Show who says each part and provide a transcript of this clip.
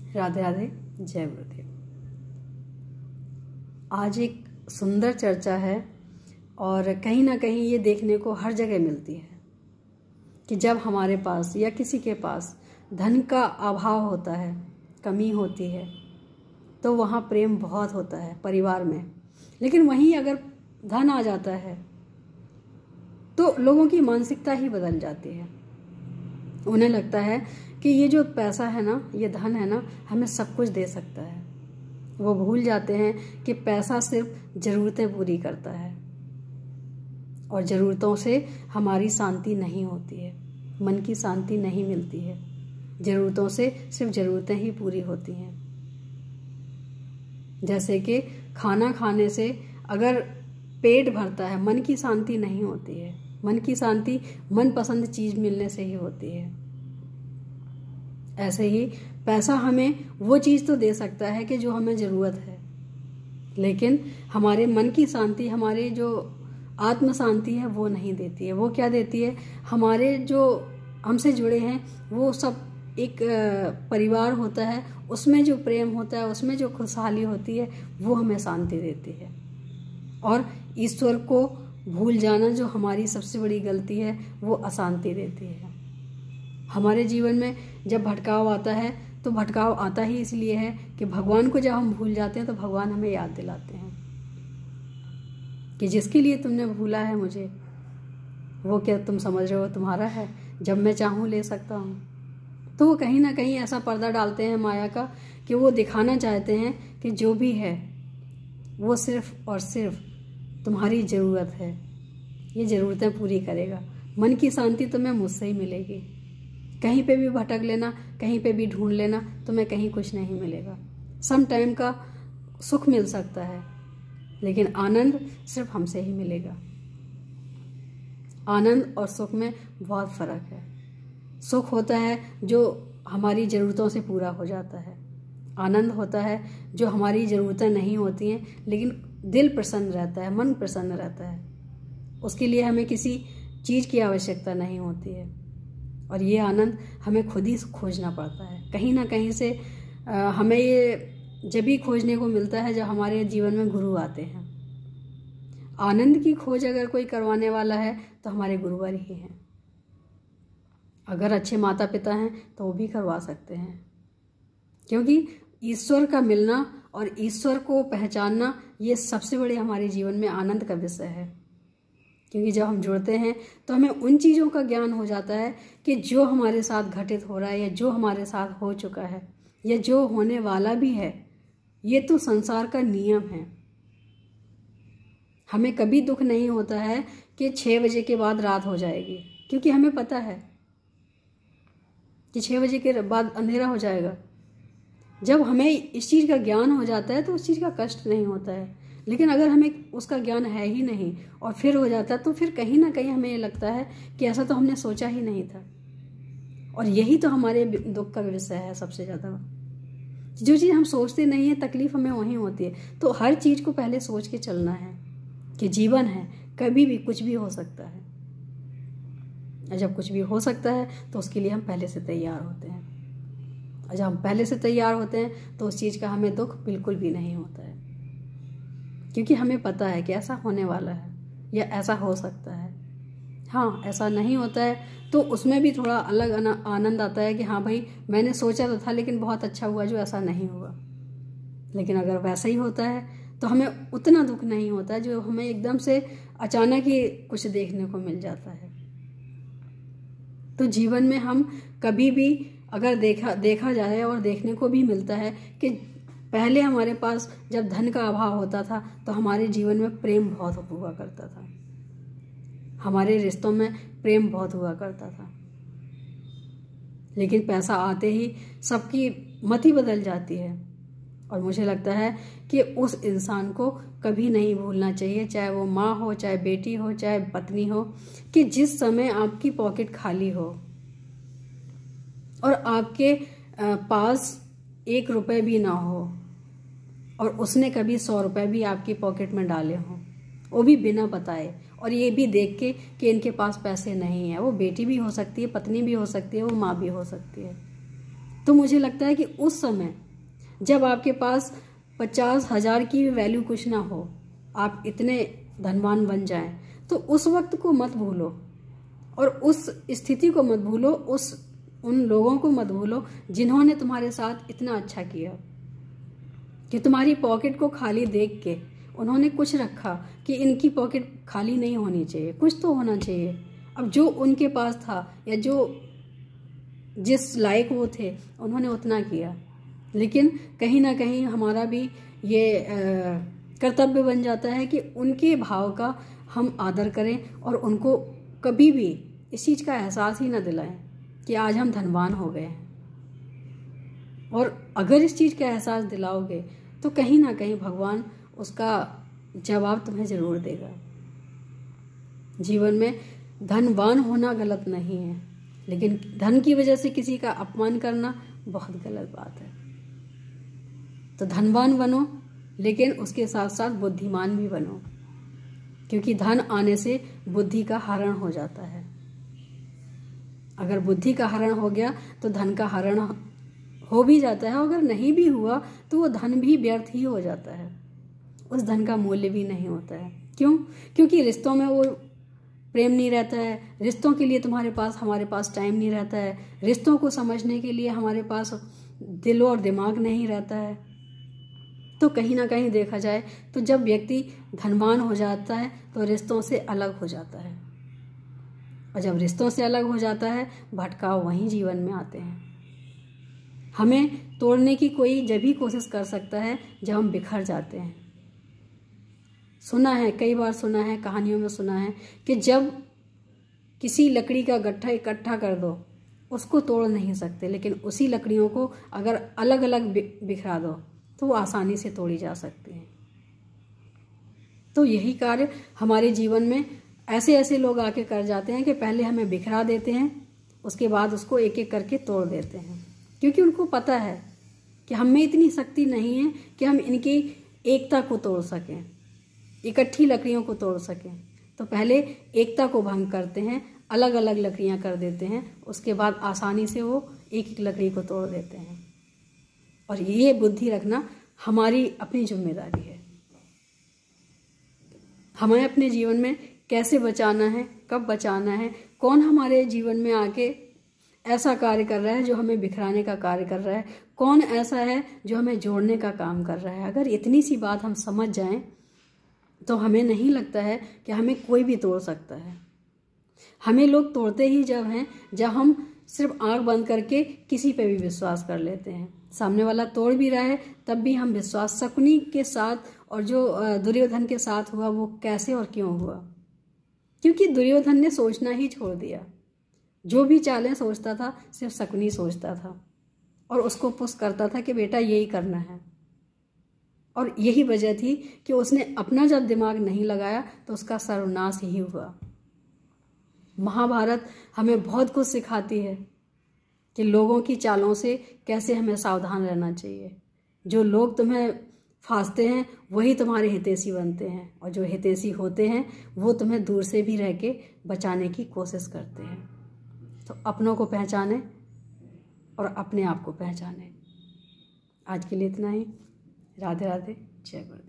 Speaker 1: राधे राधे, जय गुरुदेव। आज एक सुंदर चर्चा है और कहीं ना कहीं ये देखने को हर जगह मिलती है कि जब हमारे पास या किसी के पास धन का अभाव होता है, कमी होती है, तो वहाँ प्रेम बहुत होता है परिवार में। लेकिन वहीं अगर धन आ जाता है तो लोगों की मानसिकता ही बदल जाती है। उन्हें लगता है कि ये जो पैसा है ना, ये धन है ना, हमें सब कुछ दे सकता है। वो भूल जाते हैं कि पैसा सिर्फ ज़रूरतें पूरी करता है और ज़रूरतों से हमारी शांति नहीं होती है, मन की शांति नहीं मिलती है। ज़रूरतों से सिर्फ ज़रूरतें ही पूरी होती हैं। जैसे कि खाना खाने से अगर पेट भरता है, मन की शांति नहीं होती है। मन की शांति मनपसंद चीज़ मिलने से ही होती है। ऐसे ही पैसा हमें वो चीज़ तो दे सकता है कि जो हमें ज़रूरत है, लेकिन हमारे मन की शांति, हमारे जो आत्म शांति है वो नहीं देती है। वो क्या देती है? हमारे जो हमसे जुड़े हैं वो सब एक परिवार होता है, उसमें जो प्रेम होता है, उसमें जो खुशहाली होती है, वो हमें शांति देती है। और ईश्वर को भूल जाना जो हमारी सबसे बड़ी गलती है, वो अशांति देती है। हमारे जीवन में जब भटकाव आता है तो भटकाव आता ही इसलिए है कि भगवान को जब हम भूल जाते हैं तो भगवान हमें याद दिलाते हैं कि जिसके लिए तुमने भूला है मुझे, वो क्या तुम समझ रहे हो तुम्हारा है? जब मैं चाहूँ ले सकता हूँ। तो वो कहीं ना कहीं ऐसा पर्दा डालते हैं माया का कि वो दिखाना चाहते हैं कि जो भी है वो सिर्फ और सिर्फ तुम्हारी ज़रूरत है, ये ज़रूरतें पूरी करेगा। मन की शांति तुम्हें मुझसे ही मिलेगी। कहीं पे भी भटक लेना, कहीं पे भी ढूंढ लेना, तुम्हें कहीं कुछ नहीं मिलेगा। सम टाइम का सुख मिल सकता है, लेकिन आनंद सिर्फ हमसे ही मिलेगा। आनंद और सुख में बहुत फ़र्क है। सुख होता है जो हमारी ज़रूरतों से पूरा हो जाता है। आनंद होता है जो हमारी ज़रूरतें नहीं होती हैं, लेकिन दिल प्रसन्न रहता है, मन प्रसन्न रहता है। उसके लिए हमें किसी चीज़ की आवश्यकता नहीं होती है। और ये आनंद हमें खुद ही खोजना पड़ता है। कहीं ना कहीं से हमें ये जब भी खोजने को मिलता है जब हमारे जीवन में गुरु आते हैं। आनंद की खोज अगर कोई करवाने वाला है तो हमारे गुरुवर ही हैं। अगर अच्छे माता पिता हैं तो वो भी करवा सकते हैं, क्योंकि ईश्वर का मिलना और ईश्वर को पहचानना ये सबसे बड़े हमारे जीवन में आनंद का विषय है। क्योंकि जब हम जुड़ते हैं तो हमें उन चीज़ों का ज्ञान हो जाता है कि जो हमारे साथ घटित हो रहा है, या जो हमारे साथ हो चुका है, या जो होने वाला भी है, ये तो संसार का नियम है। हमें कभी दुख नहीं होता है कि 6 बजे के बाद रात हो जाएगी, क्योंकि हमें पता है कि 6 बजे के बाद अंधेरा हो जाएगा। जब हमें इस चीज़ का ज्ञान हो जाता है तो उस चीज़ का कष्ट नहीं होता है। लेकिन अगर हमें उसका ज्ञान है ही नहीं और फिर हो जाता है तो फिर कहीं ना कहीं हमें ये लगता है कि ऐसा तो हमने सोचा ही नहीं था। और यही तो हमारे दुख का विषय है सबसे ज़्यादा। जो चीज़ हम सोचते नहीं है, तकलीफ हमें वहीं होती है। तो हर चीज़ को पहले सोच के चलना है कि जीवन है, कभी भी कुछ भी हो सकता है। और जब कुछ भी हो सकता है तो उसके लिए हम पहले से तैयार होते हैं। और जब हम पहले से तैयार होते हैं तो उस चीज़ का हमें दुख बिल्कुल भी नहीं होता है, क्योंकि हमें पता है कि ऐसा होने वाला है या ऐसा हो सकता है। हाँ, ऐसा नहीं होता है तो उसमें भी थोड़ा अलग आनंद आता है कि हाँ भाई, मैंने सोचा तो था लेकिन बहुत अच्छा हुआ जो ऐसा नहीं हुआ। लेकिन अगर वैसा ही होता है तो हमें उतना दुख नहीं होता है जो हमें एकदम से अचानक ही कुछ देखने को मिल जाता है। तो जीवन में हम कभी भी अगर देखा जाए और देखने को भी मिलता है कि पहले हमारे पास जब धन का अभाव होता था तो हमारे जीवन में प्रेम बहुत हुआ करता था, हमारे रिश्तों में प्रेम बहुत हुआ करता था। लेकिन पैसा आते ही सबकी मत ही बदल जाती है। और मुझे लगता है कि उस इंसान को कभी नहीं भूलना चाहिए, चाहे वो माँ हो, चाहे बेटी हो, चाहे पत्नी हो, कि जिस समय आपकी पॉकेट खाली हो और आपके पास 1 रुपये भी ना हो और उसने कभी 100 रुपये भी आपकी पॉकेट में डाले हों, वो भी बिना बताए, और ये भी देख के कि इनके पास पैसे नहीं है। वो बेटी भी हो सकती है, पत्नी भी हो सकती है, वो माँ भी हो सकती है। तो मुझे लगता है कि उस समय जब आपके पास 50,000 की भी वैल्यू कुछ ना हो, आप इतने धनवान बन जाएं, तो उस वक्त को मत भूलो और उस स्थिति को मत भूलो, उन लोगों को मत भूलो जिन्होंने तुम्हारे साथ इतना अच्छा किया, कि तुम्हारी पॉकेट को खाली देख के उन्होंने कुछ रखा कि इनकी पॉकेट खाली नहीं होनी चाहिए, कुछ तो होना चाहिए। अब जो उनके पास था या जो जिस लायक वो थे उन्होंने उतना किया, लेकिन कहीं ना कहीं हमारा भी ये कर्तव्य बन जाता है कि उनके भाव का हम आदर करें और उनको कभी भी इस चीज़ का एहसास ही ना दिलाएं कि आज हम धनवान हो गए हैं। और अगर इस चीज़ का एहसास दिलाओगे तो कहीं ना कहीं भगवान उसका जवाब तुम्हें ज़रूर देगा। जीवन में धनवान होना गलत नहीं है, लेकिन धन की वजह से किसी का अपमान करना बहुत गलत बात है। तो धनवान बनो, लेकिन उसके साथ साथ बुद्धिमान भी बनो, क्योंकि धन आने से बुद्धि का हरण हो जाता है। अगर बुद्धि का हरण हो गया तो धन का हरण हो भी जाता है, अगर नहीं भी हुआ तो वो धन भी व्यर्थ ही हो जाता है, उस धन का मूल्य भी नहीं होता है। क्यों? क्योंकि रिश्तों में वो प्रेम नहीं रहता है, रिश्तों के लिए हमारे पास टाइम नहीं रहता है, रिश्तों को समझने के लिए हमारे पास दिल और दिमाग नहीं रहता है। तो कहीं ना कहीं देखा जाए तो जब व्यक्ति धनवान हो जाता है तो रिश्तों से अलग हो जाता है, और जब रिश्तों से अलग हो जाता है भटकाव वहीं जीवन में आते हैं। हमें तोड़ने की कोई जब भी कोशिश कर सकता है जब हम बिखर जाते हैं। सुना है, कई बार सुना है, कहानियों में सुना है कि जब किसी लकड़ी का गट्ठा इकट्ठा कर दो उसको तोड़ नहीं सकते, लेकिन उसी लकड़ियों को अगर अलग अलग बिखरा दो तो वो आसानी से तोड़ी जा सकती हैं। तो यही कार्य हमारे जीवन में ऐसे ऐसे लोग आके कर जाते हैं कि पहले हमें बिखरा देते हैं, उसके बाद उसको एक एक करके तोड़ देते हैं, क्योंकि उनको पता है कि हम में इतनी शक्ति नहीं है कि हम इनकी एकता को तोड़ सकें, इकट्ठी लकड़ियों को तोड़ सकें। तो पहले एकता को भंग करते हैं, अलग अलग लकड़ियां कर देते हैं, उसके बाद आसानी से वो एक एक लकड़ी को तोड़ देते हैं। और ये बुद्धि रखना हमारी अपनी जिम्मेदारी है। हमें अपने जीवन में कैसे बचाना है, कब बचाना है, कौन हमारे जीवन में आके ऐसा कार्य कर रहा है जो हमें बिखराने का कार्य कर रहा है, कौन ऐसा है जो हमें जोड़ने का काम कर रहा है। अगर इतनी सी बात हम समझ जाएं तो हमें नहीं लगता है कि हमें कोई भी तोड़ सकता है। हमें लोग तोड़ते ही जब हैं जब हम सिर्फ आंख बंद करके किसी पे भी विश्वास कर लेते हैं। सामने वाला तोड़ भी रहा है तब भी हम विश्वास, शकुनी के साथ और जो दुर्योधन के साथ हुआ वो कैसे और क्यों हुआ? क्योंकि दुर्योधन ने सोचना ही छोड़ दिया। जो भी चालें सोचता था सिर्फ शकुनी सोचता था और उसको पुश करता था कि बेटा यही करना है। और यही वजह थी कि उसने अपना जब दिमाग नहीं लगाया तो उसका सर्वनाश ही हुआ। महाभारत हमें बहुत कुछ सिखाती है कि लोगों की चालों से कैसे हमें सावधान रहना चाहिए। जो लोग तुम्हें फांसते हैं वही तुम्हारे हितैषी बनते हैं, और जो हितैषी होते हैं वो तुम्हें दूर से भी रह के बचाने की कोशिश करते हैं। तो अपनों को पहचाने और अपने आप को पहचाने। आज के लिए इतना ही। राधे राधे, जय गुरुदेव।